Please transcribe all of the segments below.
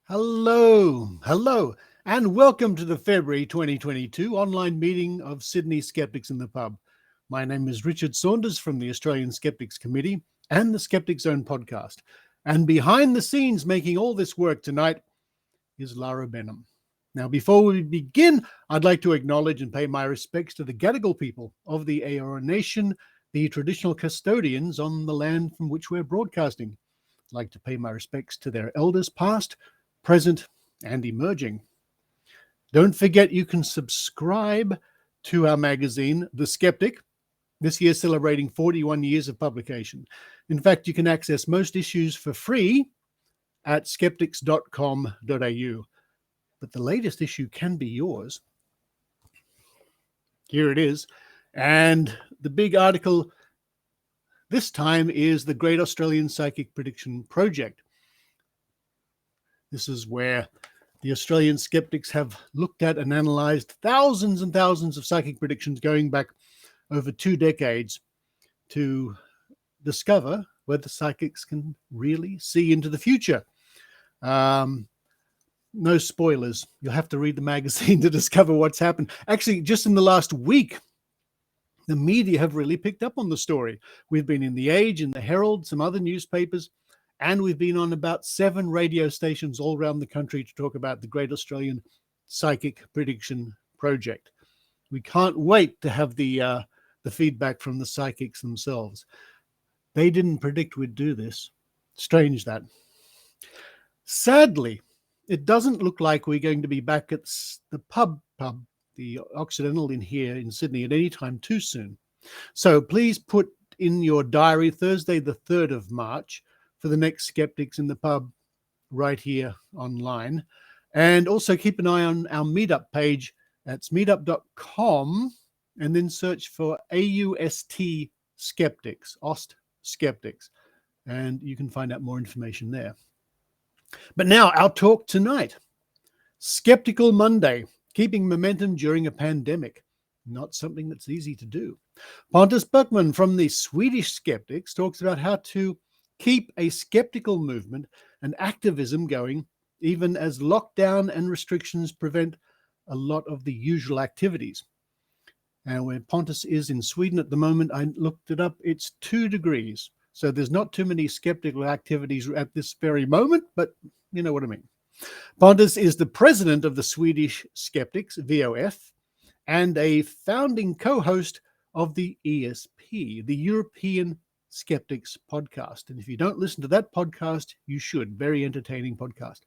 Hello, and welcome to the February 2022 online meeting of Sydney Skeptics in the Pub. My name is Richard Saunders from the Australian Skeptics Committee and the Skeptic Zone podcast. And behind the scenes making all this work tonight is Lara Benham. Now, before we begin, I'd like to acknowledge and pay my respects to the Gadigal people of the Eora Nation, the traditional custodians on the land from which we're broadcasting. I'd like to pay my respects to their elders past, present, and emerging. Don't forget you can subscribe to our magazine, The Skeptic, this year celebrating 41 years of publication. In fact, you can access most issues for free at skeptics.com.au. But the latest issue can be yours. Here it is. And the big article this time is the Great Australian Psychic Prediction Project. This is where the Australian skeptics have looked at and analysed thousands and thousands of psychic predictions going back over 2 decades to discover whether psychics can really see into the future. No spoilers. You'll have to read the magazine to discover what's happened. Actually, just in the last week, the media have really picked up on the story. We've been in The Age, in the Herald, some other newspapers, and we've been on about 7 radio stations all around the country to talk about the Great Australian Psychic Prediction Project. We can't wait to have the feedback from the psychics themselves. They didn't predict we'd do this. Strange that. Sadly, it doesn't look like we're going to be back at the pub, the Occidental in here in Sydney at any time too soon. So please put in your diary Thursday, the 3rd of March, for the next Skeptics in the Pub right here online. And also keep an eye on our meetup page. That's meetup.com, and then search for AUST Skeptics, OST Skeptics, and you can find out more information there. But now our talk tonight, Skeptical Monday, keeping momentum during a pandemic. Not something that's easy to do. Pontus Böckman from the Swedish Skeptics talks about how to keep a skeptical movement and activism going, even as lockdown and restrictions prevent a lot of the usual activities. And where Pontus is in Sweden at the moment, I looked it up, it's 2 degrees. So there's not too many skeptical activities at this very moment, but you know what I mean. Pontus is the president of the Swedish Skeptics, VOF, and a founding co-host of the ESP, the European Skeptics Podcast. And if you don't listen to that podcast, you should. Very entertaining podcast.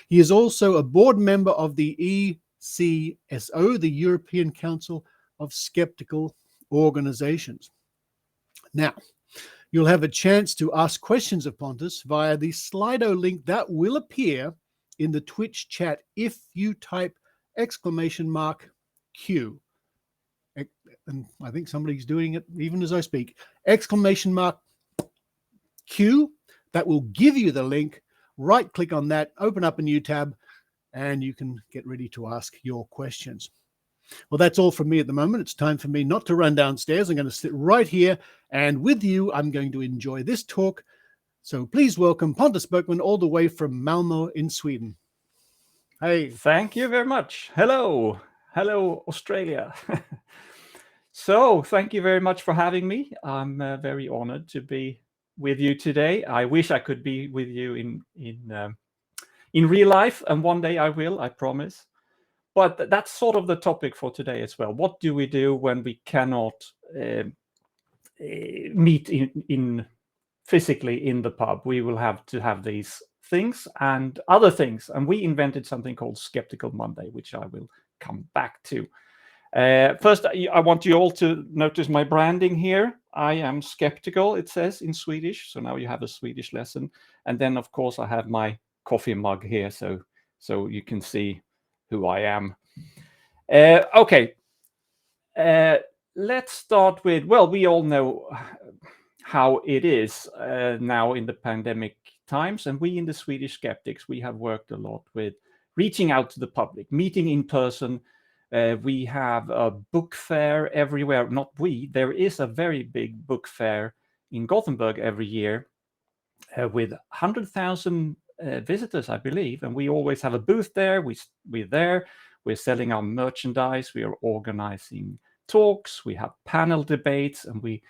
He is also a board member of the ECSO, the European Council of Skeptical Organizations. Now, you'll have a chance to ask questions of Pontus via the Slido link that will appear in the Twitch chat if you type !Q. And I think somebody's doing it even as I speak. !Q. That will give you the link. Right click on that, open up a new tab, and you can get ready to ask your questions. Well, that's all from me at the moment. It's time for me not to run downstairs. I'm going to sit right here, and with you, I'm going to enjoy this talk. So please welcome Pontus Böckman all the way from Malmö in Sweden. Hey. Thank you very much. Hello, Australia. So thank you very much for having me. I'm very honored to be with you today. I wish I could be with you in real life, and one day I will, I promise. But that's sort of the topic for today as well. What do we do when we cannot meet in physically in the pub? We will have to have these things and other things. And we invented something called Skeptical Monday, which I will come back to. First, I want you all to notice my branding here. I am skeptical, it says in Swedish. So now you have a Swedish lesson. And then, of course, I have my coffee mug here so you can see who I am. Okay. Let's start with, well, we all know how it is now in the pandemic times. And we in the Swedish Skeptics, we have worked a lot with reaching out to the public, meeting in person. We have a book fair everywhere. There is a very big book fair in Gothenburg every year with 100,000 visitors, I believe. And we always have a booth there. We're there. We're selling our merchandise. We are organizing talks. We have panel debates, and we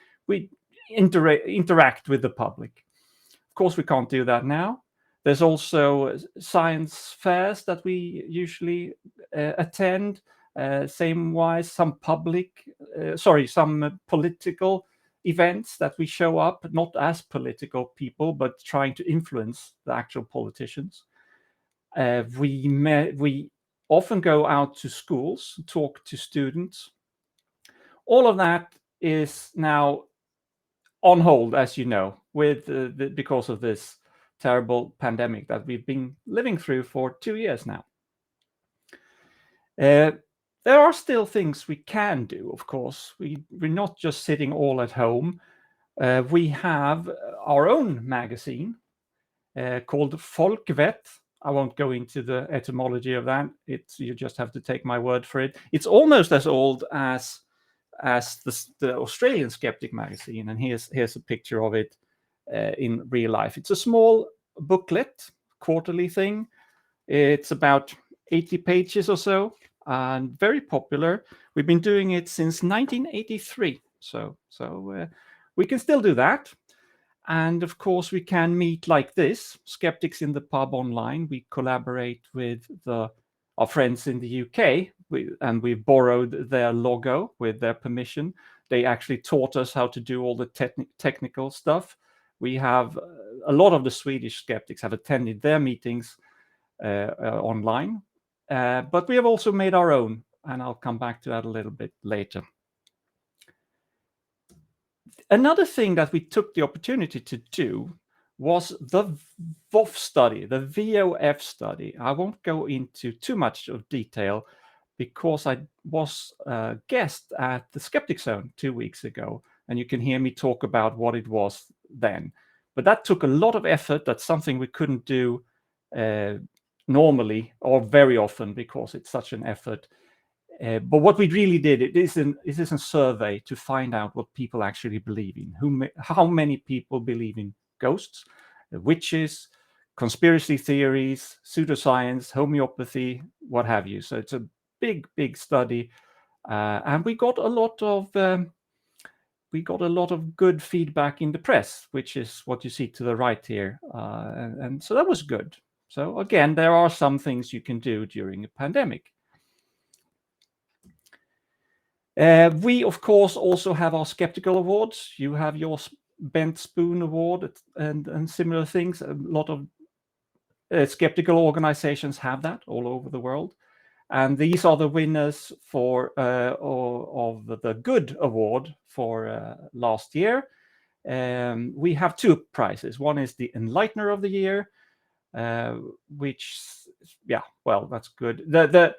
interact with the public. Of course, we can't do that now. There's also science fairs that we usually attend. Same-wise, some political events that we show up, not as political people, but trying to influence the actual politicians. We often go out to schools, talk to students. All of that is now on hold, as you know, because of this terrible pandemic that we've been living through for 2 years now. There are still things we can do, of course. We're not just sitting all at home. We have our own magazine called Folkvett. I won't go into the etymology of that. You just have to take my word for it. It's almost as old as the Australian Skeptic magazine, and here's a picture of it in real life. It's a small booklet, quarterly thing. It's about 80 pages or so, and very popular. We've been doing it since 1983, so we can still do that. And of course, we can meet like this, Skeptics in the Pub online. We collaborate with our friends in the UK, and we borrowed their logo with their permission. They actually taught us how to do all the technical stuff. We have a lot of the Swedish Skeptics have attended their meetings online, but we have also made our own, and I'll come back to that a little bit later. Another thing that we took the opportunity to do was the VOF study, the VOF study. I won't go into too much of detail because I was a guest at the Skeptic Zone 2 weeks ago, and you can hear me talk about what it was then. But that took a lot of effort. That's something we couldn't do normally or very often because it's such an effort. But what we really did, it is a survey to find out what people actually believe in. How many people believe in ghosts, witches, conspiracy theories, pseudoscience, homeopathy, what have you. So it's a big study, and we got a lot of good feedback in the press, which is what you see to the right here, and so that was good. So again, there are some things you can do during a pandemic. We, of course, also have our skeptical awards. You have your Bent Spoon Award and similar things. A lot of skeptical organizations have that all over the world. And these are the winners of the Good Award for last year. We have two prizes. One is the Enlightener of the Year, which, that's good.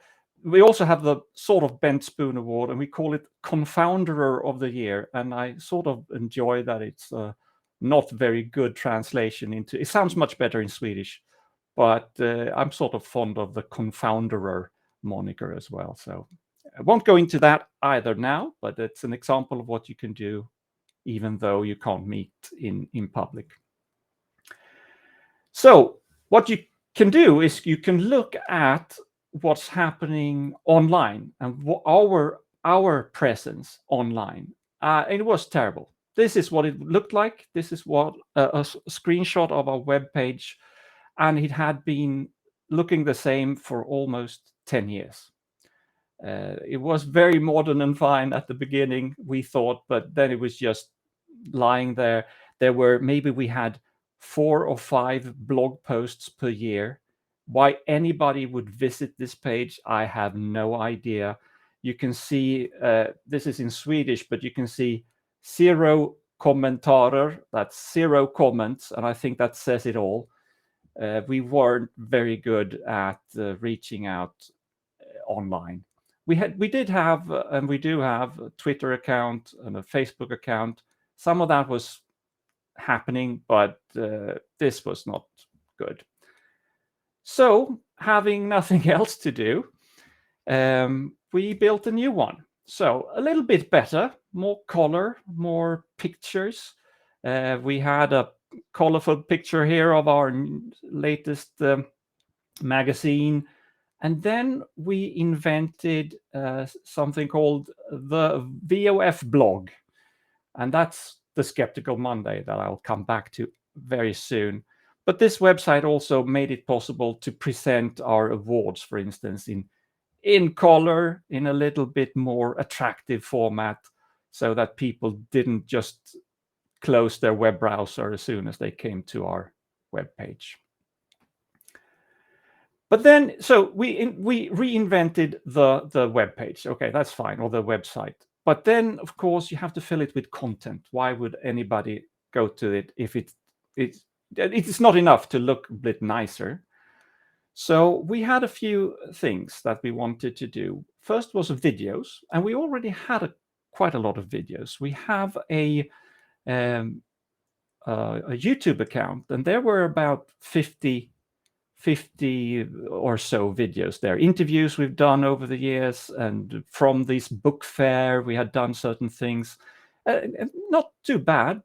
We also have the sort of Bent Spoon Award, and we call it Confounderer of the Year. And I sort of enjoy that it's not very good translation into. It sounds much better in Swedish, but I'm sort of fond of the Confounderer moniker as well. So I won't go into that either now, but it's an example of what you can do even though you can't meet in public. So what you can do is you can look at what's happening online and our presence online. And it was terrible. This is what it looked like. This is what a screenshot of our webpage, and it had been looking the same for almost 10 years. It was very modern and fine at the beginning, we thought, but then it was just lying there. We had 4 or 5 blog posts per year. Why anybody would visit this page, I have no idea. You can see, this is in Swedish, but you can see 0 kommentarer, that's 0 comments, and I think that says it all. We weren't very good at reaching out online. We did have, and we do have, a Twitter account and a Facebook account. Some of that was happening, but this was not good. So, having nothing else to do, we built a new one. So, a little bit better, more color, more pictures. We had a colorful picture here of our latest magazine. And then we invented something called the VOF blog. And that's the Skeptical Monday that I'll come back to very soon. But this website also made it possible to present our awards, for instance, in color, in a little bit more attractive format, so that people didn't just close their web browser as soon as they came to our webpage. But then, so we reinvented the webpage. Okay, that's fine, or the website. But then, of course, you have to fill it with content. Why would anybody go to it if it's not enough to look a bit nicer? So we had a few things that we wanted to do. First was videos, and we already had quite a lot of videos. We have a YouTube account, and there were about 50 or so videos there. Interviews we've done over the years, and from this book fair, we had done certain things. Not too bad.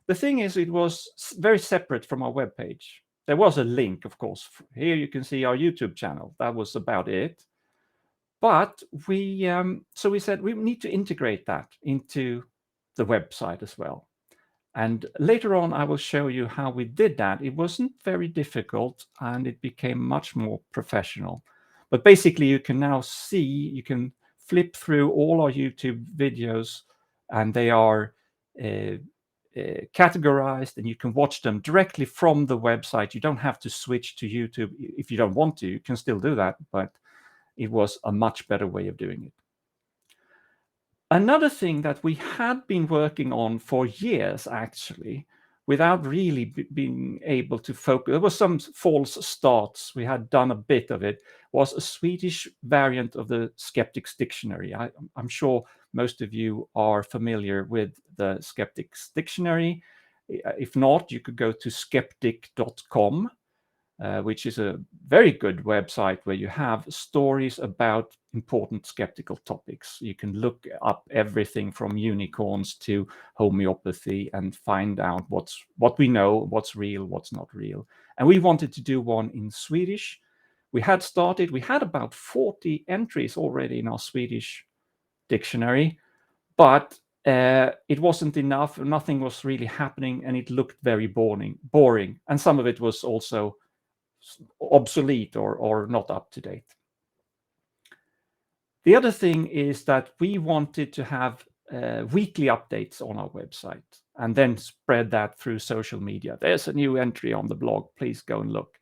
The thing is, it was very separate from our webpage. There was a link, of course. Here you can see our YouTube channel. That was about it. But so we said we need to integrate that into the website as well. And later on, I will show you how we did that. It wasn't very difficult, and it became much more professional. But basically, you can now see, you can flip through all our YouTube videos, and they are categorized, and you can watch them directly from the website. You don't have to switch to YouTube if you don't want to. You can still do that, but it was a much better way of doing it. Another thing that we had been working on for years, actually, without really being able to focus, there was some false starts. We had done a bit of it, was a Swedish variant of the Skeptics Dictionary. I'm sure most of you are familiar with the Skeptics Dictionary. If not, you could go to skeptic.com. which is a very good website where you have stories about important skeptical topics. You can look up everything from unicorns to homeopathy and find out what we know, what's real, what's not real. And we wanted to do one in Swedish. We had about 40 entries already in our Swedish dictionary, but it wasn't enough. Nothing was really happening, and it looked very boring. And some of it was also obsolete or not up to date. The other thing is that we wanted to have weekly updates on our website and then spread that through social media. There's a new entry on the blog, please go and look.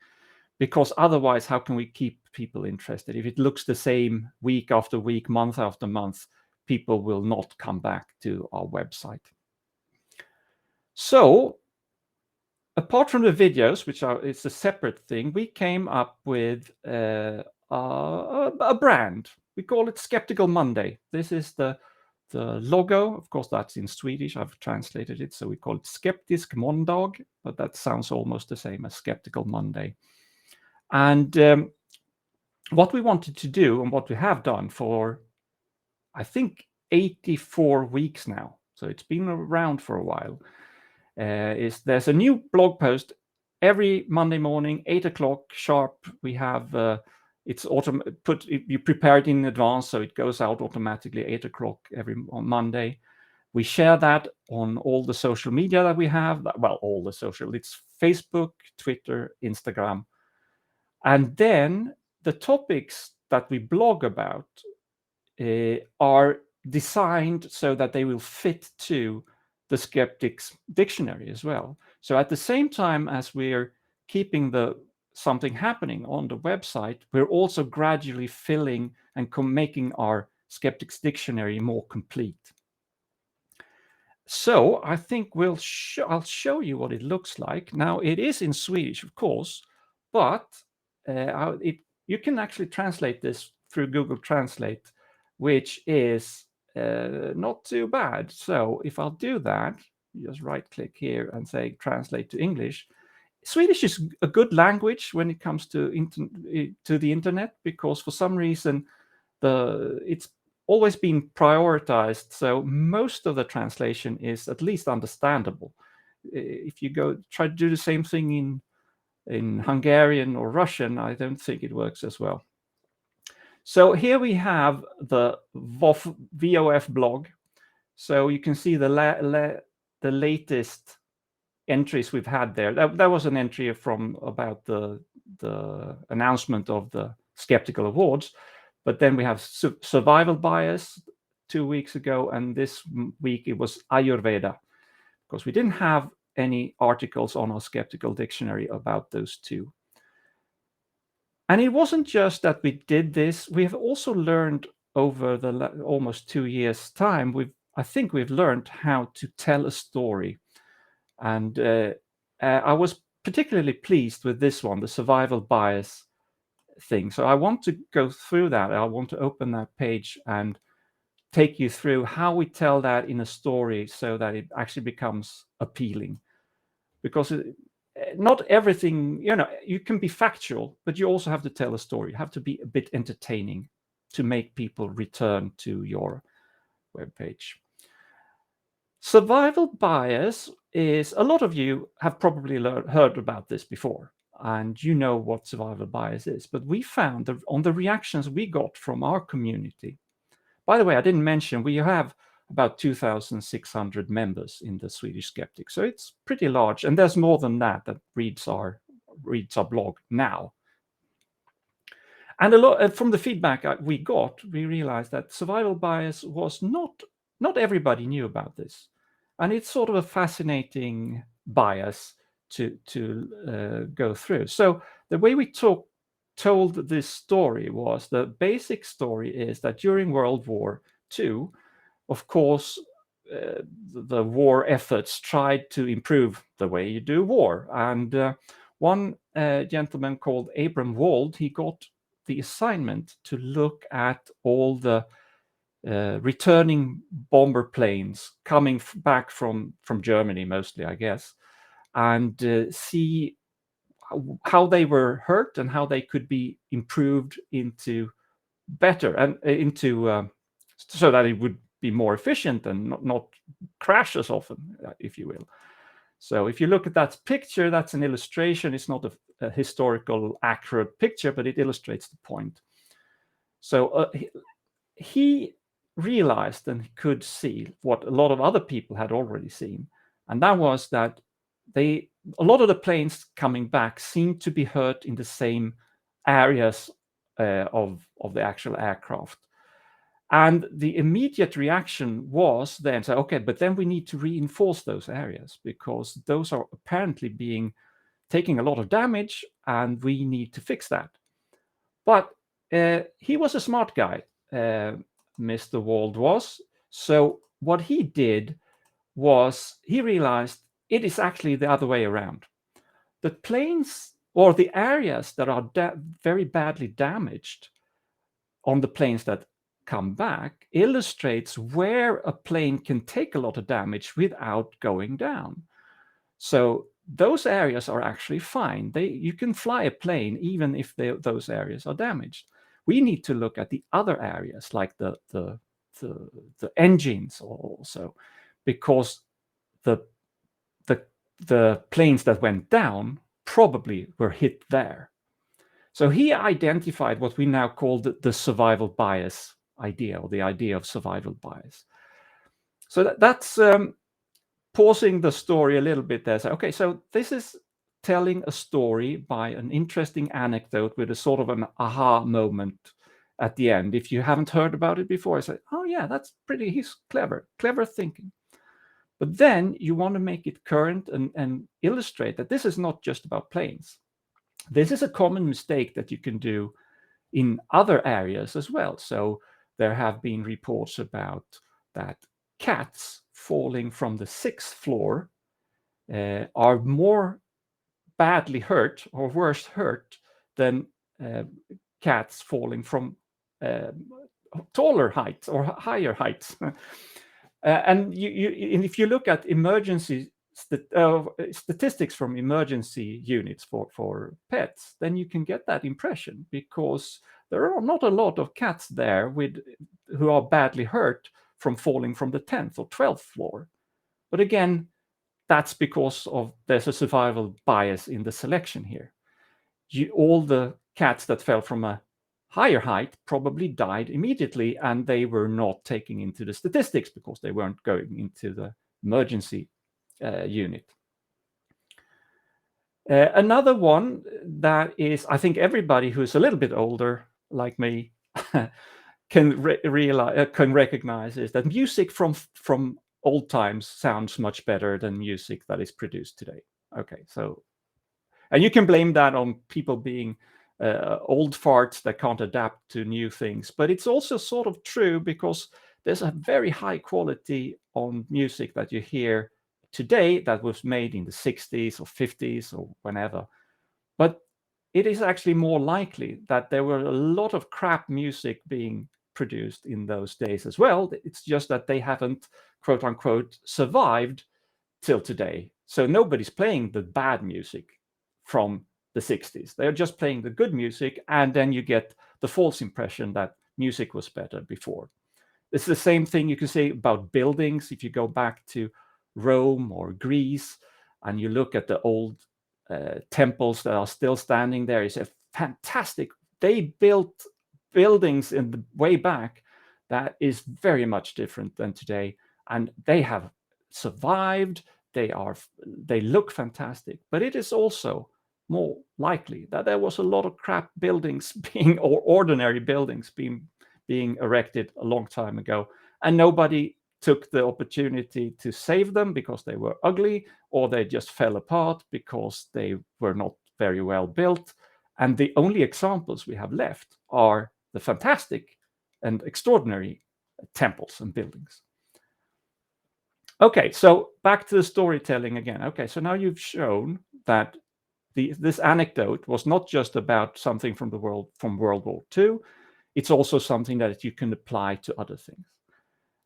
Because otherwise, how can we keep people interested? If it looks the same week after week, month after month, people will not come back to our website. So, apart from the videos, it's a separate thing, we came up with a brand. We call it Skeptical Monday. This is the logo. Of course, that's in Swedish. I've translated it, so we call it Skeptisk Måndag, but that sounds almost the same as Skeptical Monday. And what we wanted to do, and what we have done for, I think, 84 weeks now, so it's been around for a while, is there's a new blog post every Monday morning, 8 o'clock sharp. We have you prepare it in advance, so it goes out automatically 8 o'clock on Monday. We share that on all the social media that we have. Well, all the social. It's Facebook, Twitter, Instagram. And then the topics that we blog about are designed so that they will fit to the Skeptics Dictionary as well. So at the same time as we're keeping something happening on the website, we're also gradually filling and making our Skeptics Dictionary more complete. So I think I'll show you what it looks like. Now, it is in Swedish, of course, but you can actually translate this through Google Translate, which is not too bad. So if I'll do that, just right-click here and say translate to English. Swedish is a good language when it comes to the internet, because for some reason it's always been prioritized. So most of the translation is at least understandable. If you try to do the same thing in Hungarian or Russian, I don't think it works as well. So here we have the VOF blog. So you can see the latest entries we've had there. That was an entry from about the announcement of the Skeptical Awards. But then we have survival bias 2 weeks ago, and this week it was Ayurveda, because we didn't have any articles on our Skeptical Dictionary about those two. And it wasn't just that we did this. We have also learned over the almost 2 years' time, I think we've learned how to tell a story. And I was particularly pleased with this one, the survival bias thing. So I want to go through that. I want to open that page and take you through how we tell that in a story so that it actually becomes appealing. Because not everything, you can be factual, but you also have to tell a story. You have to be a bit entertaining to make people return to your webpage. Survival bias is, a lot of you have probably heard about this before, and you know what survival bias is. But we found that on the reactions we got from our community, by the way, I didn't mention, we have about 2,600 members in the Swedish Skeptics. So it's pretty large. And there's more than that reads our blog now. And a lot from the feedback we got, we realized that survival bias was not everybody knew about this. And it's sort of a fascinating bias to go through. So the way we told this story was, the basic story is that during World War II, of course, the war efforts tried to improve the way you do war. And one gentleman called Abram Wald, he got the assignment to look at all the returning bomber planes coming back from Germany, mostly, I guess, and see how they were hurt and how they could be improved into better and so that it would be more efficient and not crash as often, if you will. So if you look at that picture, that's an illustration. It's not a historical accurate picture, but it illustrates the point. So he realized and could see what a lot of other people had already seen, and that was that a lot of the planes coming back seemed to be hurt in the same areas of the actual aircraft. And the immediate reaction was then say, okay, but then we need to reinforce those areas because those are apparently taking a lot of damage, and we need to fix that. But he was a smart guy, Mr. Wald was. So what he did was he realized it is actually the other way around. The planes or the areas that are very badly damaged on the planes that come back illustrates where a plane can take a lot of damage without going down. So those areas are actually fine. You can fly a plane even if those areas are damaged. We need to look at the other areas like the engines also, because the planes that went down probably were hit there. So he identified what we now call the survival bias idea, or the idea of survival bias. So that's pausing the story a little bit there. So, okay, so this is telling a story by an interesting anecdote with a sort of an aha moment at the end. If you haven't heard about it before, I say, oh yeah, he's clever thinking. But then you want to make it current and illustrate that this is not just about planes. This is a common mistake that you can do in other areas as well. So there have been reports about that cats falling from the 6th floor are more badly hurt or worse hurt than cats falling from taller heights or higher heights. And if you look at emergency statistics from emergency units for pets, then you can get that impression, because there are not a lot of cats there who are badly hurt from falling from the 10th or 12th floor. But again, that's because there's a survival bias in the selection here. All the cats that fell from a higher height probably died immediately, and they were not taken into the statistics because they weren't going into the emergency unit. Another one that is, I think everybody who's a little bit older, like me, can recognize is that music from old times sounds much better than music that is produced today. Okay, so, and you can blame that on people being old farts that can't adapt to new things, but it's also sort of true because there's a very high quality on music that you hear today that was made in the 60s or 50s or whenever. But it is actually more likely that there were a lot of crap music being produced in those days as well. It's just that they haven't, quote unquote, survived till today. So nobody's playing the bad music from the 60s. They're just playing the good music, and then you get the false impression that music was better before. It's the same thing you can say about buildings. If you go back to Rome or Greece and you look at the old temples that are still standing there, it's a fantastic. They built buildings in the way back that is very much different than today, and they have survived. They look fantastic, but it is also more likely that there was a lot of crap buildings or ordinary buildings being erected a long time ago, and nobody took the opportunity to save them because they were ugly, or they just fell apart because they were not very well built. And the only examples we have left are the fantastic and extraordinary temples and buildings. Okay, so back to the storytelling again. Okay, so now you've shown that this anecdote was not just about something from World War II. It's also something that you can apply to other things.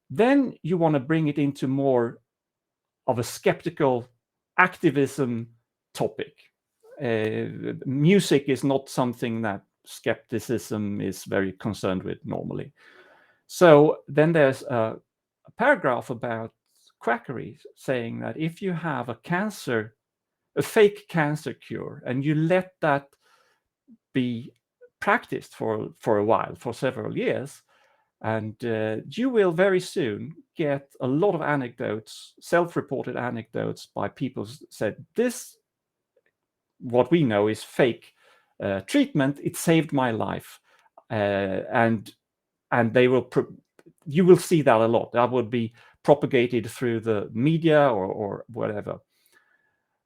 Then you want to bring it into more of a skeptical activism topic. Music is not something that skepticism is very concerned with normally. So then there's a paragraph about quackery saying that if you have a fake cancer cure, and you let that be practiced for a while, for several years, and you will very soon get a lot of anecdotes, self-reported anecdotes by people said, this, what we know is fake treatment, it saved my life. And they will, you will see that a lot. That would be propagated through the media or whatever.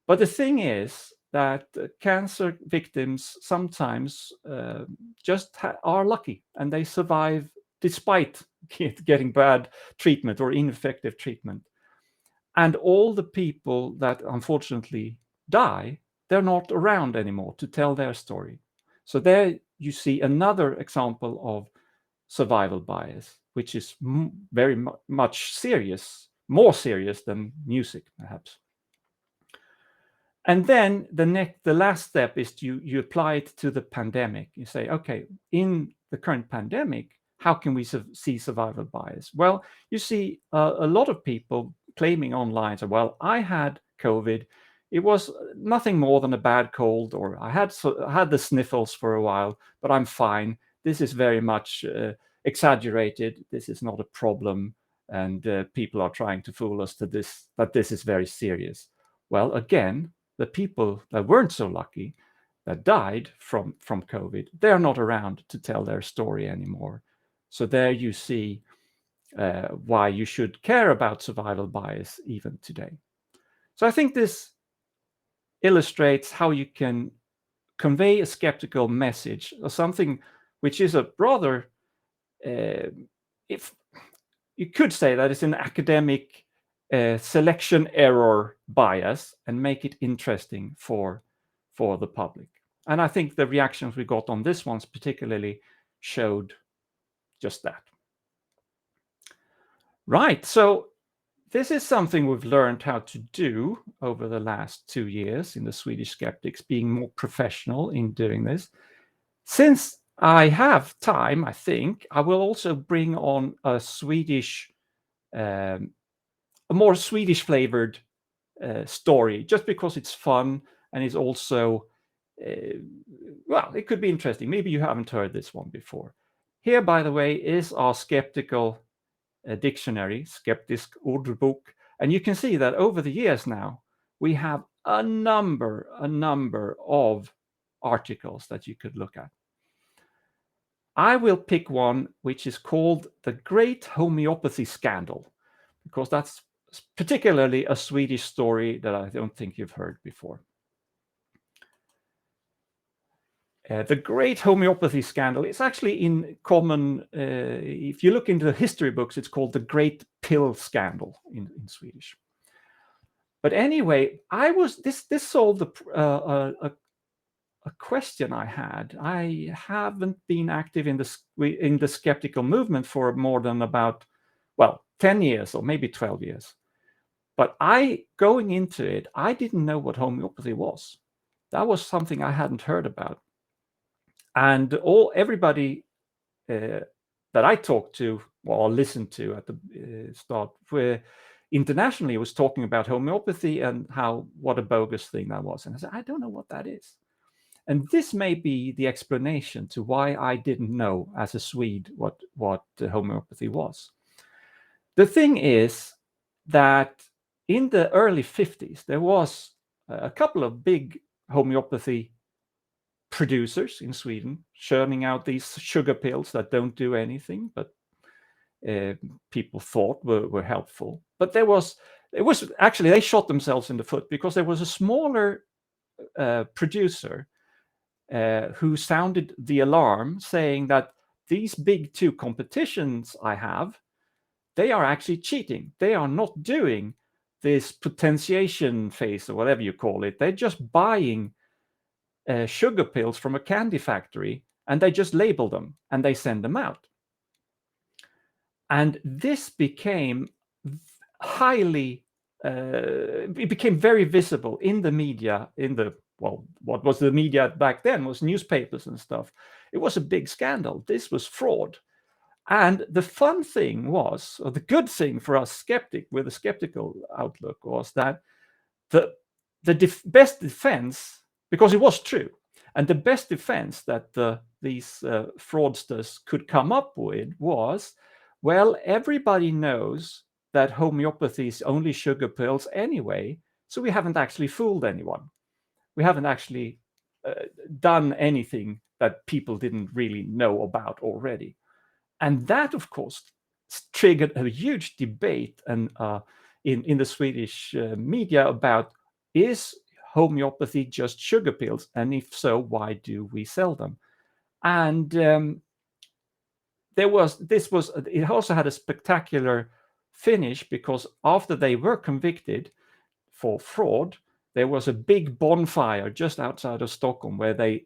But the thing is that cancer victims sometimes just are lucky, and they survive despite getting bad treatment or ineffective treatment. And all the people that unfortunately die, they're not around anymore to tell their story. So there you see another example of survival bias, which is very much serious, more serious than music, perhaps. And then the last step is you apply it to the pandemic. You say, okay, in the current pandemic, how can we see survival bias? Well, you see a lot of people claiming online, so, well, I had COVID. It was nothing more than a bad cold, or I had the sniffles for a while, but I'm fine. This is very much exaggerated. This is not a problem. And people are trying to fool us that this is very serious. Well, again, the people that weren't so lucky, that died from COVID, they're not around to tell their story anymore. So there you see why you should care about survival bias even today. So I think this illustrates how you can convey a skeptical message, or something which is a rather, if you could say that it's an academic selection error bias, and make it interesting for the public. And I think the reactions we got on this ones particularly showed just that. Right, so this is something we've learned how to do over the last 2 years in the Swedish Skeptics, being more professional in doing this. Since I have time, I think I will also bring on a more Swedish flavored story, just because it's fun, and it's also, well, it could be interesting. Maybe you haven't heard this one before. Here, by the way, is our skeptical dictionary, Skeptisk Ordbok, and you can see that over the years now, we have a number of articles that you could look at. I will pick one which is called The Great Homeopathy Scandal, because that's particularly a Swedish story that I don't think you've heard before. The Great Homeopathy Scandal is actually in common, if you look into the history books, it's called the Great Pill Scandal in Swedish. But anyway, this solved a question I had. I haven't been active in the skeptical movement for more than about, 10 years or maybe 12 years. But going into it, I didn't know what homeopathy was. That was something I hadn't heard about. And everybody that I talked to or listened to at the start internationally was talking about homeopathy and what a bogus thing that was. And I said, I don't know what that is. And this may be the explanation to why I didn't know as a Swede what homeopathy was. The thing is that in the early 50s, there was a couple of big homeopathy producers in Sweden churning out these sugar pills that don't do anything, but people thought were helpful. But it was actually, they shot themselves in the foot, because there was a smaller producer who sounded the alarm, saying that these big 2 competitions I have, they are actually cheating. They are not doing this potentiation phase or whatever you call it. They're just buying sugar pills from a candy factory, and they just label them and they send them out. And this became it became very visible in the media, in the well, what was the media back then was newspapers and stuff. It was a big scandal. This was fraud. And the fun thing was, or the good thing for us skeptic with a skeptical outlook, was that the best defense, because it was true, and the best defense that these fraudsters could come up with was, well, everybody knows that homeopathy is only sugar pills anyway, so we haven't actually fooled anyone. We haven't actually done anything that people didn't really know about already. And that, of course, triggered a huge debate and in the Swedish media about, is homeopathy just sugar pills? And if so, why do we sell them? And it also had a spectacular finish, because after they were convicted for fraud, there was a big bonfire just outside of Stockholm where they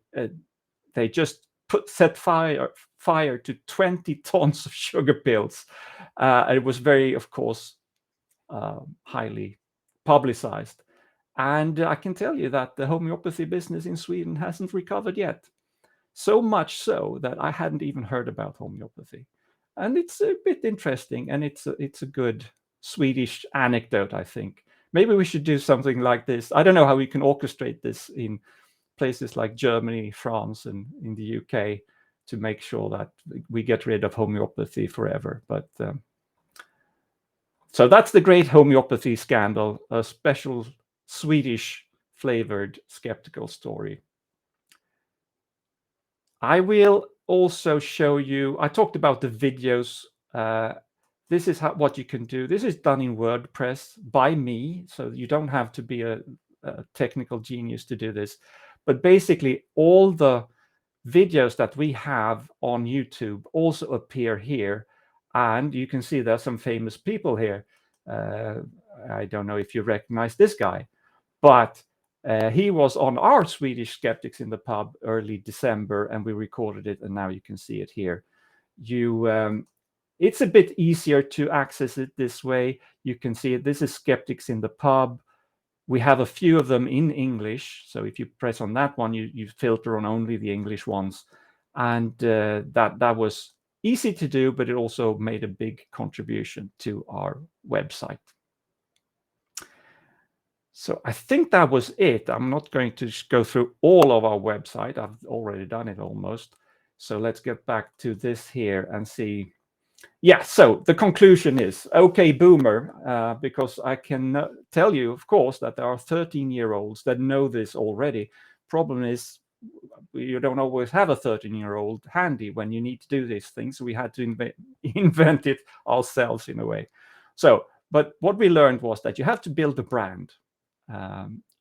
just set fire to 20 tons of sugar pills. It was very, of course, highly publicized. And I can tell you that the homeopathy business in Sweden hasn't recovered yet. So much so that I hadn't even heard about homeopathy. And it's a bit interesting, and it's a good Swedish anecdote, I think. Maybe we should do something like this. I don't know how we can orchestrate this in places like Germany, France, and in the UK to make sure that we get rid of homeopathy forever. But so that's the great homeopathy scandal, a special Swedish flavored skeptical story. I will also show you, I talked about the videos. This is what you can do. This is done in WordPress by me, so you don't have to be a technical genius to do this. But basically, all the videos that we have on YouTube also appear here. And you can see there's some famous people here. I don't know if you recognize this guy, but he was on our Swedish Skeptics in the Pub early December, and we recorded it, and now you can see it here. It's a bit easier to access it this way. You can see it. This is Skeptics in the Pub. We have a few of them in English. So if you press on that one, you filter on only the English ones. And that was easy to do, but it also made a big contribution to our website. So I think that was it. I'm not going to go through all of our website. I've already done it almost. So let's get back to this here and see. Yeah, so the conclusion is, okay, boomer, because I can tell you, of course, that there are 13-year-olds that know this already. Problem is, you don't always have a 13-year-old handy when you need to do these things. So we had to invent it ourselves in a way. So, but what we learned was that you have to build a brand.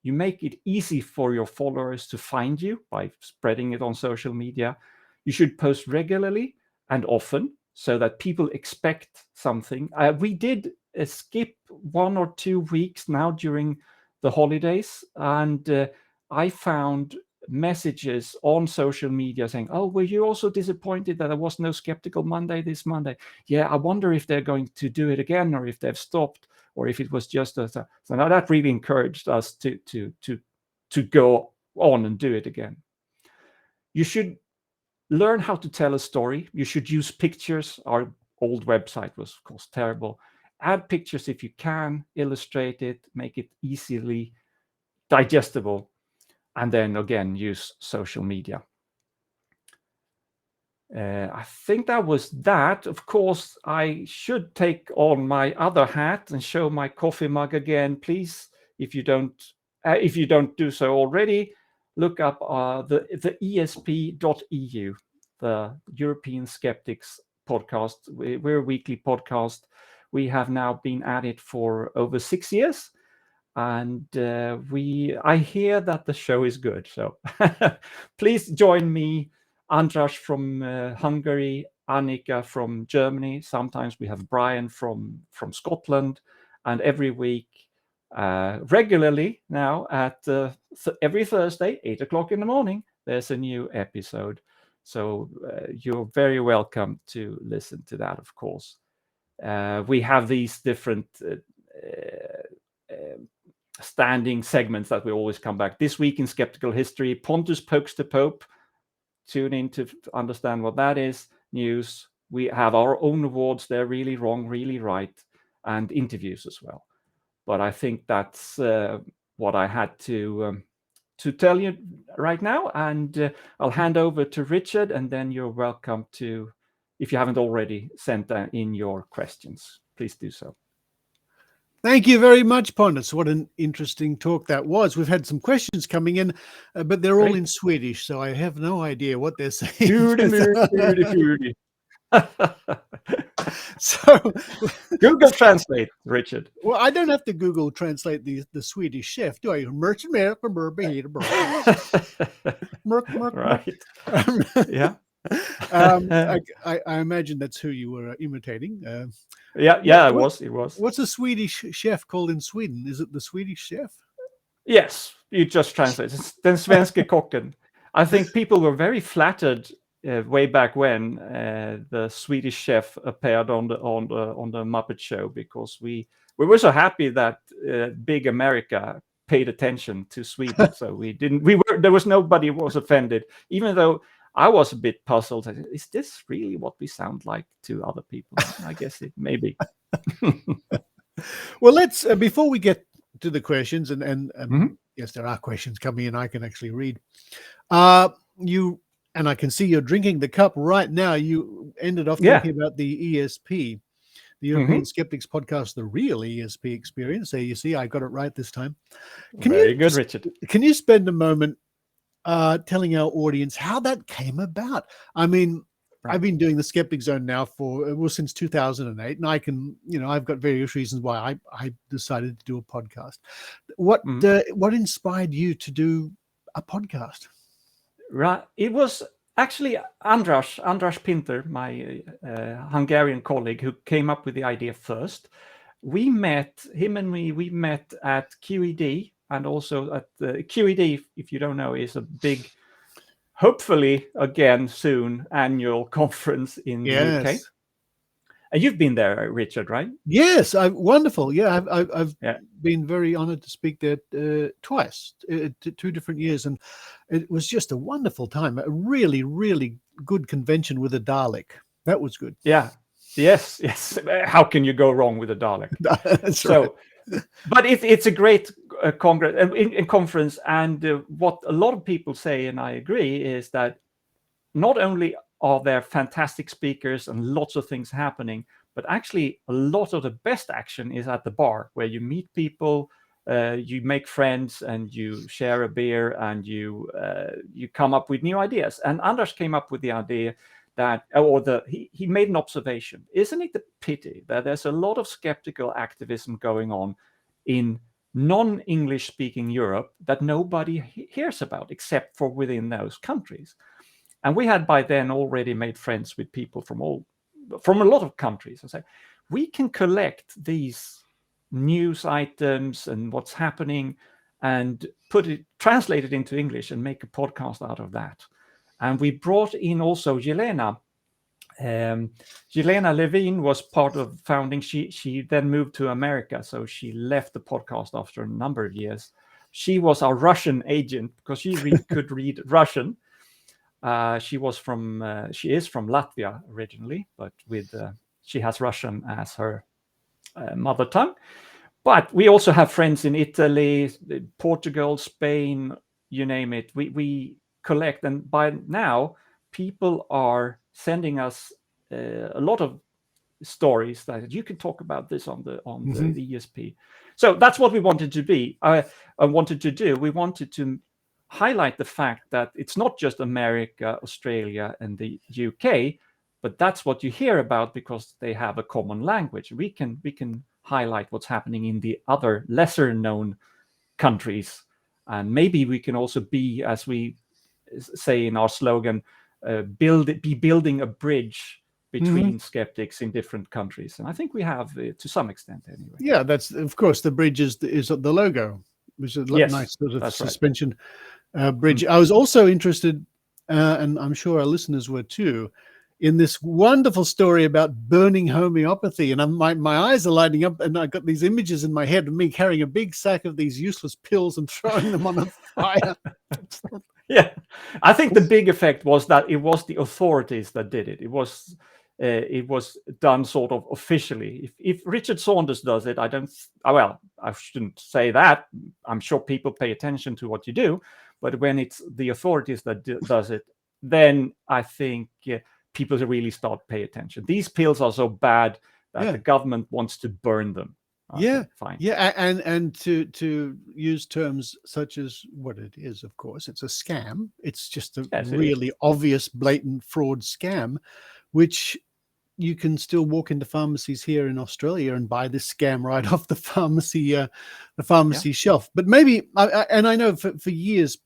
You make it easy for your followers to find you by spreading it on social media. You should post regularly and often, so that people expect something. We did skip 1 or 2 weeks now during the holidays, and I found messages on social media saying, oh, were you also disappointed that there was no Skeptical Monday this Monday? Yeah, I wonder if they're going to do it again, or if they've stopped, or if it was just a... So now that really encouraged us to go on and do it again. You should learn how to tell a story. You should use pictures. Our old website was, of course, terrible. Add pictures if you can, illustrate it, make it easily digestible, and then again, use social media. I think that was that. Of course, I should take on my other hat and show my coffee mug again. Please, if you don't do so already, look up the esp.eu, the European Skeptics Podcast. We're a weekly podcast. We have now been at it for over 6 years, and I hear that the show is good. So please join me, Andras from Hungary, Annika from Germany. Sometimes we have Brian from Scotland, and every week, regularly now at every Thursday, 8 o'clock in the morning, there's a new episode. So you're very welcome to listen to that, of course. We have these different standing segments that we always come back. This week in skeptical history, Pontus pokes the Pope. Tune in to understand what that is. News. We have our own awards. They're really wrong, really right, and interviews as well. But I think that's what I had to tell you right now. And I'll hand over to Richard, and then you're welcome to, if you haven't already sent in your questions, please do so. Thank you very much, Pontus. What an interesting talk that was. We've had some questions coming in, but they're all in Swedish, so I have no idea what they're saying. So Google Translate, Richard. Well, I don't have to Google Translate the Swedish chef, do I? Right. Yeah. I imagine that's who you were imitating. Yeah, it was. What's a Swedish chef called in Sweden? Is it the Swedish chef? Yes, you just translate. It's den svenske kocken. I think people were very flattered way back when the Swedish chef appeared on the Muppet Show, because we were so happy that big America paid attention to Sweden. So there was nobody who was offended, even though I was a bit puzzled. Is this really what we sound like to other people? I guess it may be. Well, let's before we get to the questions, and yes, there are questions coming in. I can actually read. And I can see you're drinking the cup right now. You ended off talking about the ESP, the European Skeptics Podcast, the real ESP experience. So you see, I got it right this time. Very good, Richard. Can you spend a moment telling our audience how that came about? I mean, I've been doing the Skeptic Zone now since 2008, and I've got various reasons why I decided to do a podcast. What inspired you to do a podcast? Right, it was actually Andras Pinter, my Hungarian colleague, who came up with the idea first. We met at QED, and also at the QED, if you don't know, is a big, hopefully again soon, annual conference in the UK. And you've been there, Richard, right? Yes, wonderful. Yeah, I've been very honored to speak there twice, 2 different years, and it was just a wonderful time. A really, really good convention with a Dalek. That was good. Yeah. Yes. How can you go wrong with a Dalek? That's right. But it's a great congress and conference, and what a lot of people say, and I agree, is that not only are there fantastic speakers and lots of things happening, but actually a lot of the best action is at the bar, where you meet people, you make friends, and you share a beer, and you come up with new ideas. And Anders came up with the idea that, he made an observation. Isn't it a pity that there's a lot of skeptical activism going on in non-English speaking Europe that nobody hears about, except for within those countries? And we had by then already made friends with people from a lot of countries, and say, we can collect these news items and what's happening and translate it into English and make a podcast out of that. And we brought in also Jelena. Jelena Levin was part of founding. She then moved to America, so she left the podcast after a number of years. She was our Russian agent because she could read Russian. She is from Latvia originally, but she has Russian as her mother tongue. But we also have friends in Italy, Portugal, Spain, you name it. We collect, and by now people are sending us a lot of stories that you can talk about this on the ESP. So that's what we wanted to be. I wanted to do. We wanted to highlight the fact that it's not just America, Australia, and the UK, but that's what you hear about because they have a common language. We can highlight what's happening in the other lesser known countries, and maybe we can also be, as we say in our slogan, building a bridge between skeptics in different countries. And I think we have to some extent anyway. Yeah, that's, of course, the bridge is the logo, which is a nice sort of suspension. Bridge. I was also interested, and I'm sure our listeners were too, in this wonderful story about burning homeopathy. And my eyes are lighting up, and I got these images in my head of me carrying a big sack of these useless pills and throwing them on a fire. Yeah, I think the big effect was that it was the authorities that did it. It was done sort of officially. If Richard Saunders does it, I shouldn't say that. I'm sure people pay attention to what you do, but when it's the authorities that does it, then I think people really start pay attention. These pills are so bad that the government wants to burn them. Fine. Yeah, and to use terms such as what it is, of course, it's a scam. It's just a really obvious, blatant fraud scam, which you can still walk into pharmacies here in Australia and buy this scam right off the pharmacy shelf. But maybe, and I know for years,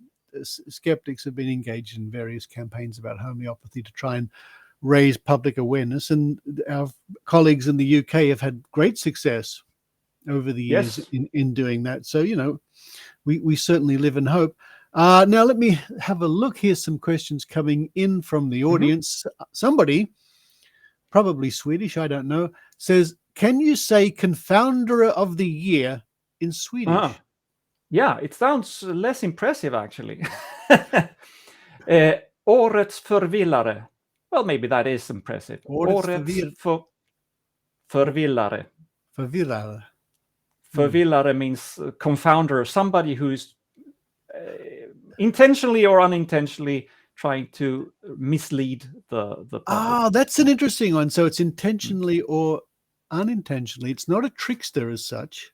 skeptics have been engaged in various campaigns about homeopathy to try and raise public awareness, and our colleagues in the UK have had great success over the years in doing that. So, we certainly live in hope. Now, let me have a look. Here's some questions coming in from the audience. Somebody, probably Swedish, I don't know, says, can you say confounder of the year in Swedish? Yeah, it sounds less impressive, actually. Årets förvillare. Well, maybe that is impressive. Årets förvillare. Förvillare means confounder, somebody who's intentionally or unintentionally trying to mislead the public. That's an interesting one. So it's intentionally or unintentionally. It's not a trickster as such.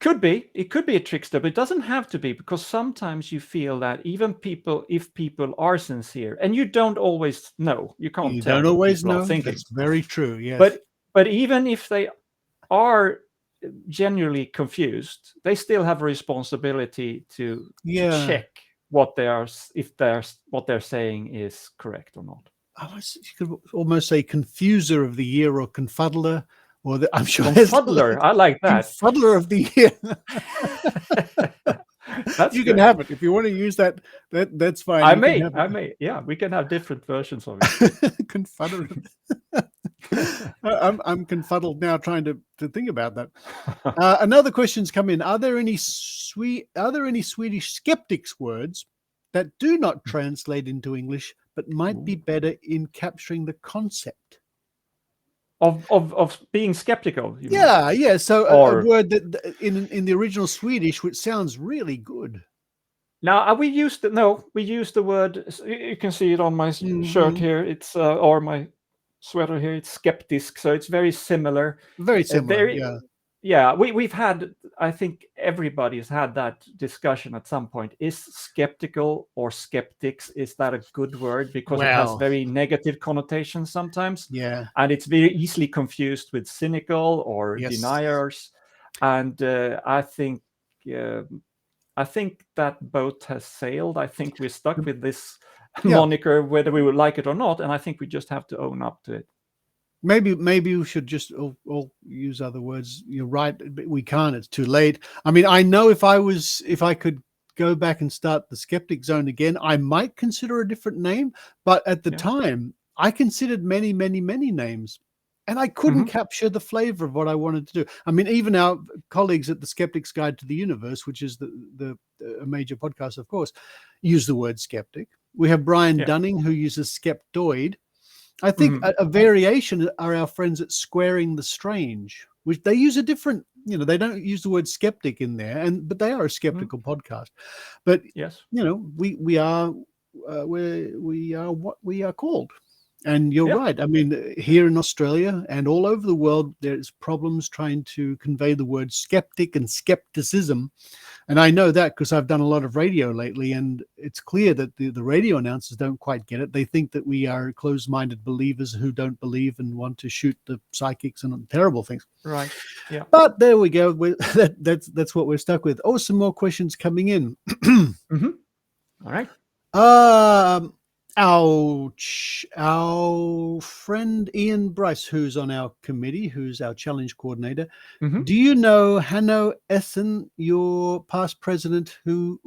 Could be. It could be a trickster, but it doesn't have to be, because sometimes you feel that even if people are sincere, and you don't always know, you can't You tell. don't always know. That's very true. Yes. But even if they are genuinely confused, they still have a responsibility to check what what they're saying is correct or not. You could almost say confuser of the year or confuddler. I'm sure Confuddler, I like that. Confuddler of the year. You can have it if you want to use that. That's fine. I may. Yeah, we can have different versions of it. Confuddler. I'm confuddled now trying to think about that. Another question's come in. Are there any Swedish skeptics words that do not translate into English but might be better in capturing the concept of being skeptical? Yeah. So a word that in the original Swedish, which sounds really good. Now we used the word. You can see it on my shirt here. It's or my sweater here. It's skeptisk, so it's very similar. Very similar. Yeah. We've had. I think everybody's had that discussion at some point. Is skeptical or skeptics, is that a good word? Because it has very negative connotations sometimes. Yeah. And it's very easily confused with cynical or deniers. And I think that boat has sailed. I think we're stuck with this moniker, whether we would like it or not. And I think we just have to own up to it. Maybe we should just all use other words. You're right, but we can't. It's too late. I mean, I know if I could go back and start the Skeptic Zone again, I might consider a different name. But at the time, I considered many, many, many names, and I couldn't capture the flavor of what I wanted to do. I mean, even our colleagues at the Skeptic's Guide to the Universe, which is a major podcast, of course, use the word skeptic. We have Brian Dunning, who uses skeptoid. I think a variation are our friends at Squaring the Strange, which they use a different, they don't use the word skeptic in there, but they are a skeptical podcast. But we are what we are called. And you're right. I mean, here in Australia and all over the world, there's problems trying to convey the word skeptic and skepticism. And I know that because I've done a lot of radio lately, and it's clear that the radio announcers don't quite get it. They think that we are closed-minded believers who don't believe and want to shoot the psychics and terrible things. Right. Yeah. But there we go. That's what we're stuck with. Oh, some more questions coming in. All right. Our friend Ian Bryce, who's on our committee, who's our challenge coordinator. Do you know Hanno Essen, your past president, who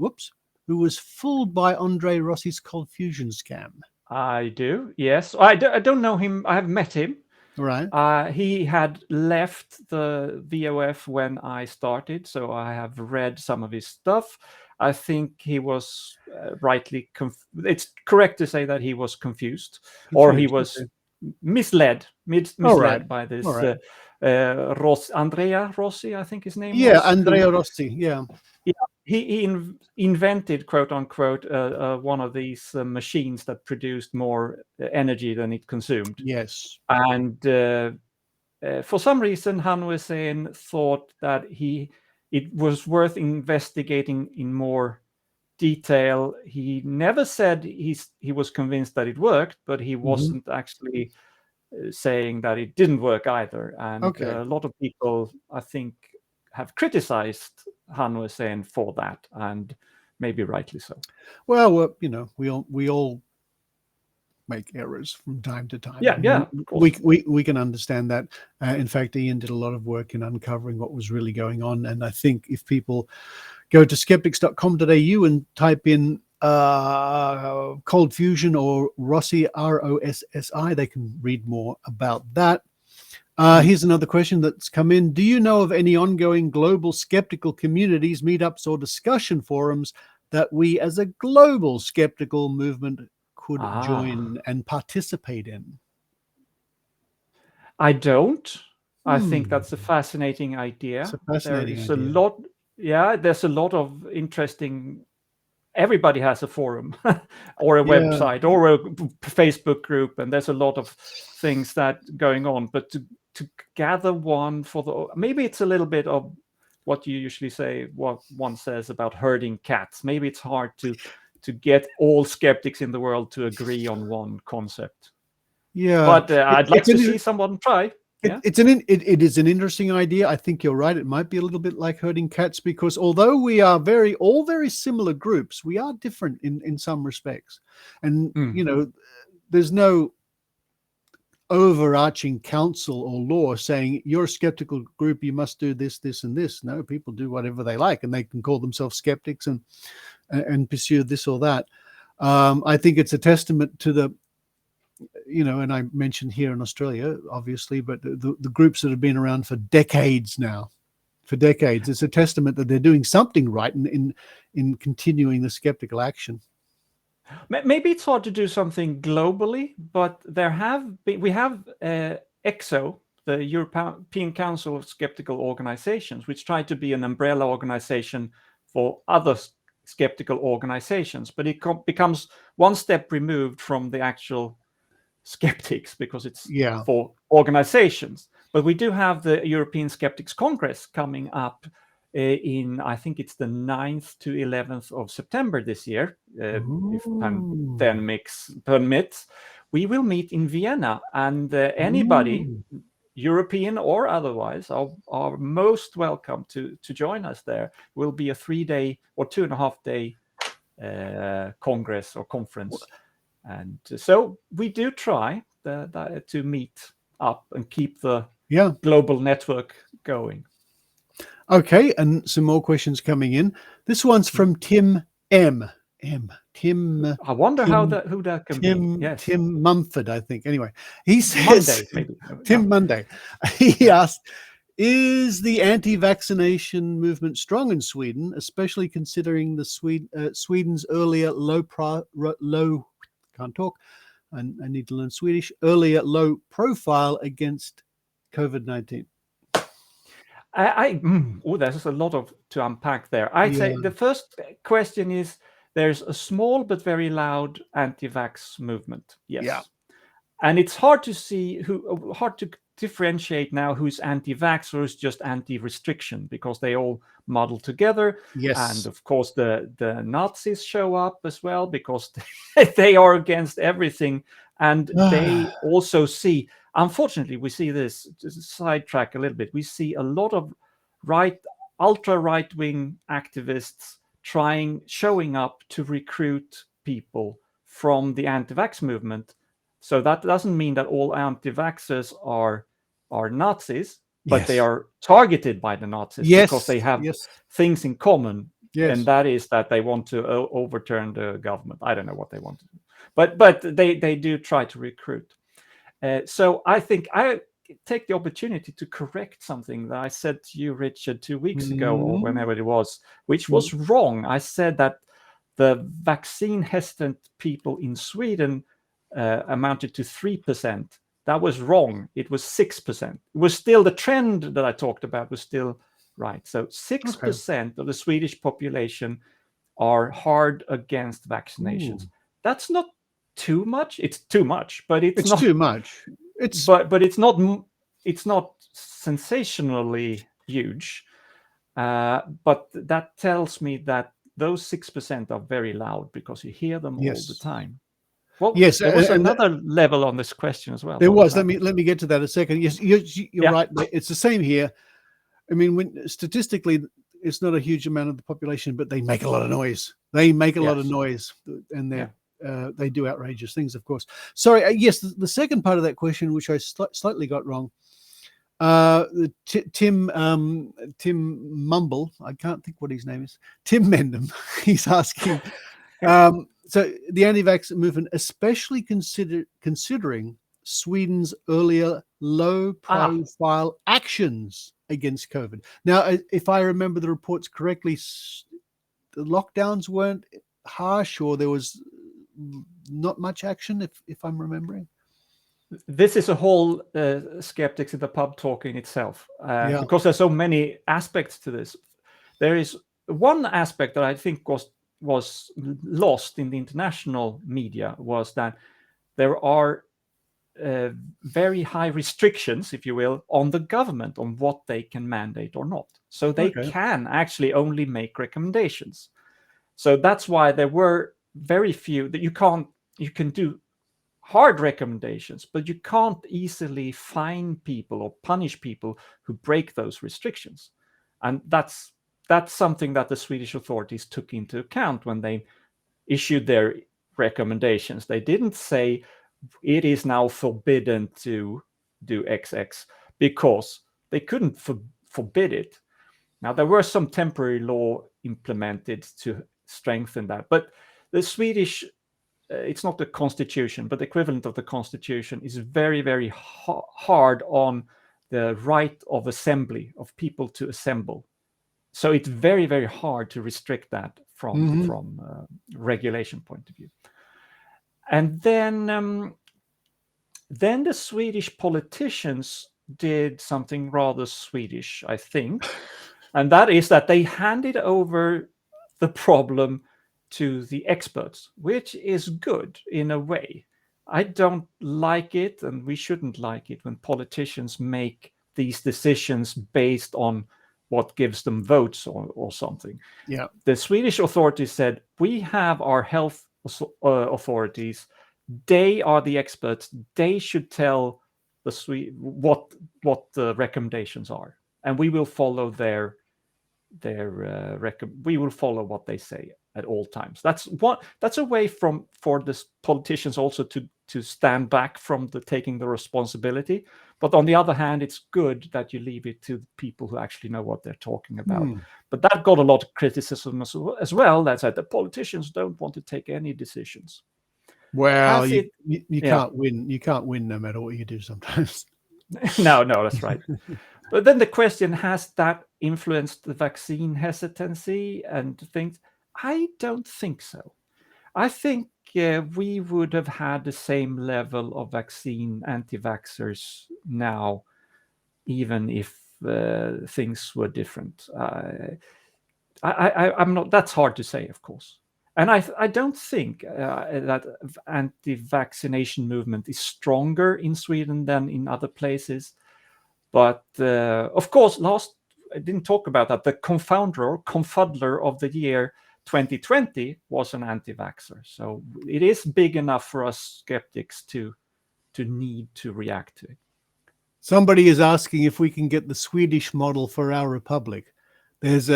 was fooled by Andre Rossi's cold fusion scam? I do. Yes, I don't know him. I have met him. Right. He had left the VOF when I started, so I have read some of his stuff. I think he was rightly. It's correct to say that he was confused, or he was Okay. misled right. by this All right. Andrea Rossi, I think his name Yeah, was. Andrea Rossi. Yeah. He invented, quote unquote, one of these machines that produced more energy than it consumed. Yes. And for some reason, Han Hussein thought that it was worth investigating in more detail. He never said he was convinced that it worked, but he wasn't actually saying that it didn't work either. And Okay. a lot of people, I think, have criticized Han Hussein for that, and maybe rightly so. Well, we all make errors from time to time. Yeah, of course. We can understand that. In fact, Ian did a lot of work in uncovering what was really going on. And I think if people go to skeptics.com.au and type in Cold Fusion or Rossi, Rossi, they can read more about that. Here's another question that's come in. Do you know of any ongoing global skeptical communities, meetups, or discussion forums that we as a global skeptical movement could join and participate in? I don't. I think that's a fascinating idea. It's a fascinating There is idea. there's a lot of interesting. Everybody has a forum or a website or a Facebook group, and there's a lot of things that going on. But to gather one maybe it's a little bit of what you usually say, what one says about herding cats. Maybe it's hard to get all skeptics in the world to agree on one concept. Yeah, but I'd like to see someone try. It is an interesting idea. I think you're right. It might be a little bit like herding cats, because although we are all very similar groups, we are different in some respects. And, there's no overarching council or law saying you're a skeptical group, you must do this, this, and this. No, people do whatever they like, and they can call themselves skeptics and pursue this or that. I think it's a testament to the, and I mentioned here in Australia, obviously, but the groups that have been around for decades now, it's a testament that they're doing something right in continuing the skeptical action. Maybe it's hard to do something globally, but we have EXO, the European Council of Skeptical Organizations, which tried to be an umbrella organization for other skeptical organizations, but it becomes one step removed from the actual skeptics, because it's for organizations. But we do have the European Skeptics Congress coming up in, I think it's the 9th to 11th of September this year, if pandemic permits. We will meet in Vienna, and anybody, European or otherwise, are most welcome to join us there. It will be a 3-day or 2.5-day congress or conference. And so we do try to meet up and keep the global network going. Okay, and some more questions coming in. This one's from Tim M. Tim. I wonder who that can be. Yes. Tim Mumford, I think. Anyway, he says Monday, maybe. Tim Monday. He asked, is the anti-vaccination movement strong in Sweden, especially considering the Sweden's earlier low profile against COVID-19? There's a lot to unpack there. I'd say the first question is, there's a small but very loud anti-vax movement. Yes. Yeah. And it's hard to differentiate now who's anti-vax or who's just anti-restriction, because they all muddle together. Yes. And of course the Nazis show up as well, because they are against everything. And they also see, unfortunately, we see this, just to sidetrack a little bit, we see a lot of ultra right-wing activists showing up to recruit people from the anti-vax movement. So that doesn't mean that all anti-vaxxers are Nazis, but they are targeted by the Nazis because they have things in common. And that is that they want to overturn the government. I don't know what they want to do. but they do try to recruit. So I think I take the opportunity to correct something that I said to you, Richard, 2 weeks ago, or whenever it was, which was wrong. I said that the vaccine hesitant people in Sweden amounted to 3%. That was wrong. It was 6%. It was still the trend that I talked about was still right. So 6% of the Swedish population are hard against vaccinations. That's not too much. It's too much, but it's not too much. But it's not sensationally huge. But that tells me that those 6% are very loud because you hear them all the time. Well, yes, there was another level on this question as well. There was. Let me get to that in a second. Yes, you're right. It's the same here. I mean, when statistically, it's not a huge amount of the population, but they make a lot of noise. They make a lot of noise, and they do outrageous things, of course. Sorry. Yes, the second part of that question, which I slightly got wrong. Tim Mumble, I can't think what his name is. Tim Mendham. He's asking. So the anti-vax movement, especially considering Sweden's earlier low-profile actions against COVID. Now, if I remember the reports correctly, the lockdowns weren't harsh, or there was not much action, if I'm remembering. This is a whole Skeptics in the Pub talk in itself, because there's so many aspects to this. There is one aspect that I think was lost in the international media, was that there are very high restrictions, if you will, on the government on what they can mandate or not. So they can actually only make recommendations. So that's why there were very few that you can do hard recommendations, but you can't easily fine people or punish people who break those restrictions. And that's something that the Swedish authorities took into account when they issued their recommendations. They didn't say it is now forbidden to do XX because they couldn't forbid it. Now, there were some temporary law implemented to strengthen that, but the Swedish, it's not the constitution, but the equivalent of the constitution is very, very hard on the right of assembly, of people to assemble. So it's very, very hard to restrict that from regulation point of view. And then the Swedish politicians did something rather Swedish, I think, and that is that they handed over the problem to the experts, which is good in a way. I don't like it, and we shouldn't like it, when politicians make these decisions based on what gives them votes or something. Yeah. The Swedish authorities said, we have our health authorities. They are the experts. They should tell the what the recommendations are, and we will follow we will follow what they say at all times. That's a way for the politicians also to stand back from taking the responsibility. But on the other hand, it's good that you leave it to the people who actually know what they're talking about. But that got a lot of criticism as well. That said, the politicians don't want to take any decisions. Well, you can't win. You can't win no matter what you do sometimes. No, that's right. But then the question, has that influenced the vaccine hesitancy and things? I don't think so. I think we would have had the same level of vaccine anti-vaxxers now, even if things were different. I'm not. That's hard to say, of course. And I don't think that anti-vaccination movement is stronger in Sweden than in other places. But of course, I didn't talk about that. The confuddler of the year 2020 was an anti-vaxxer. So it is big enough for us skeptics to need to react to it. Somebody is asking if we can get the Swedish model for our republic. There's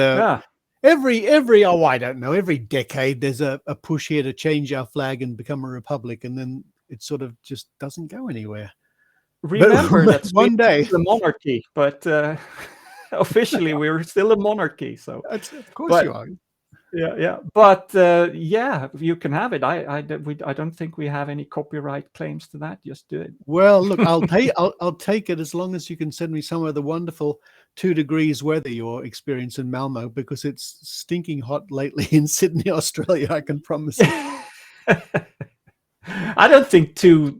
every I don't know, every decade there's a push here to change our flag and become a republic, and then it sort of just doesn't go anywhere. Remember that one day is a monarchy, but officially we're still a monarchy. So of course you are. Yeah. But yeah, you can have it. I don't think we have any copyright claims to that. Just do it. Well, look, I'll take it as long as you can send me some of the wonderful 2 degrees weather you're experiencing in Malmo, because it's stinking hot lately in Sydney, Australia. I can promise you. I don't think 2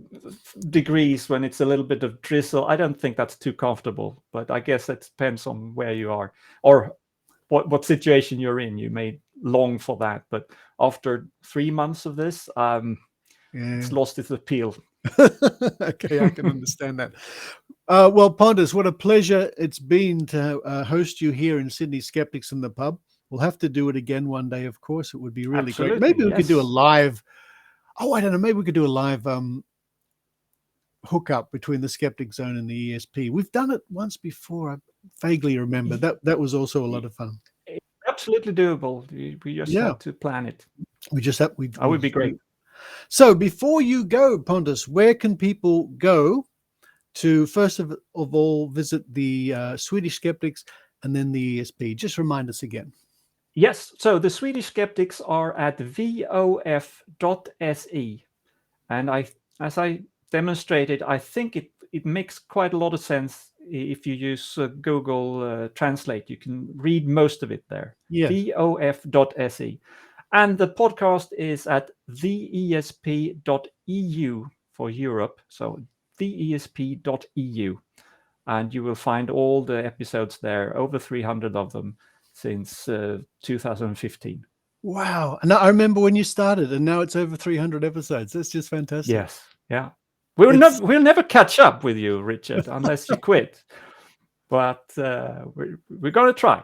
degrees when it's a little bit of drizzle. I don't think that's too comfortable. But I guess it depends on where you are or what situation you're in. You may long for that, but after 3 months of this, it's lost its appeal. Okay, I can understand that. Well, Pontus, what a pleasure it's been to host you here in Sydney Skeptics in the Pub. We'll have to do it again one day, of course. It would be really great. Maybe we could do a live. Oh, I don't know. Maybe we could do a live hookup between the Skeptic Zone and the ESP. We've done it once before. I vaguely remember that was also a lot of fun. Absolutely doable. We just have to plan it. That would be great. So before you go, Pontus, where can people go to first of all visit the Swedish Skeptics and then the ESP? Just remind us again. Yes, so the Swedish Skeptics are at vof.se, and as I demonstrated, I think it makes quite a lot of sense if you use Google Translate. You can read most of it there. Yes. vof.se. And the podcast is at theesp.eu for Europe, so theesp.eu. And you will find all the episodes there, over 300 of them since 2015. Wow. And I remember when you started, and now it's over 300 episodes. That's just fantastic. Yes. Yeah. We'll never catch up with you, Richard, unless you quit. But we're going to try.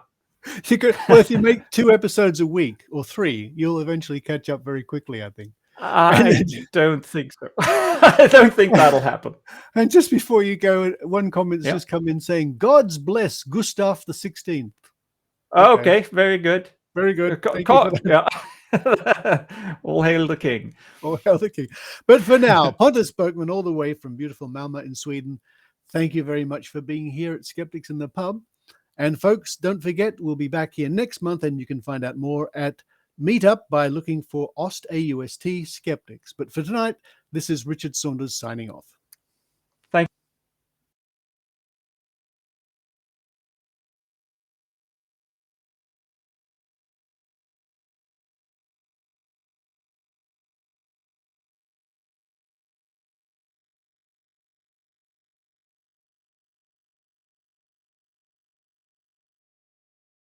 Well, if you make 2 episodes a week or 3, you'll eventually catch up very quickly, I think. I don't think so. I don't think that'll happen. And just before you go, one comment's just come in saying, "God's bless Gustav the 16th." Okay, very good. Very good. All hail the king. All hail the king. But for now, Pontus Böckman, all the way from beautiful Malmo in Sweden, thank you very much for being here at Skeptics in the Pub. And folks, don't forget, we'll be back here next month, and you can find out more at Meetup by looking for AUST Skeptics. But for tonight, this is Richard Saunders signing off.